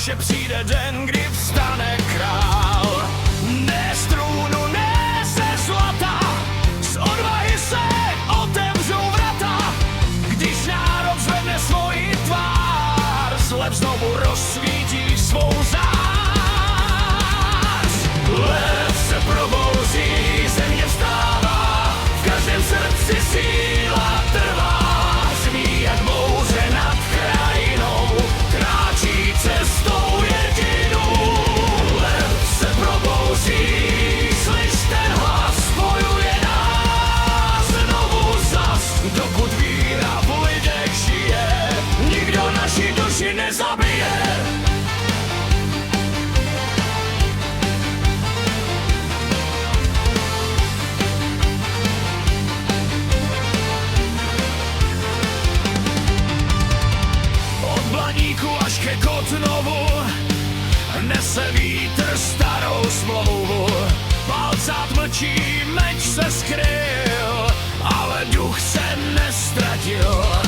že přijde den, kdy vstane král. Ne z trůnu, ne ze zlata, z odvahy se otevřou vrata. Když národ zvedne svoji tvár, sleb znovu rozsvítí svou zář. Lev se probouzí, země vstává, v každém srdci síla trvá. Zví jak bouře nad krajinou, kráčí cestou jedinou. Lev se probouzí, slyš ten hlas, spojuje nás znovu zas. Dokud víra v lidech žije, nikdo naši duši nezabije. Až ke Kotnovu nese vítr starou smlouvu. Palcát mlčí, meč se skryl, ale duch se nestratil.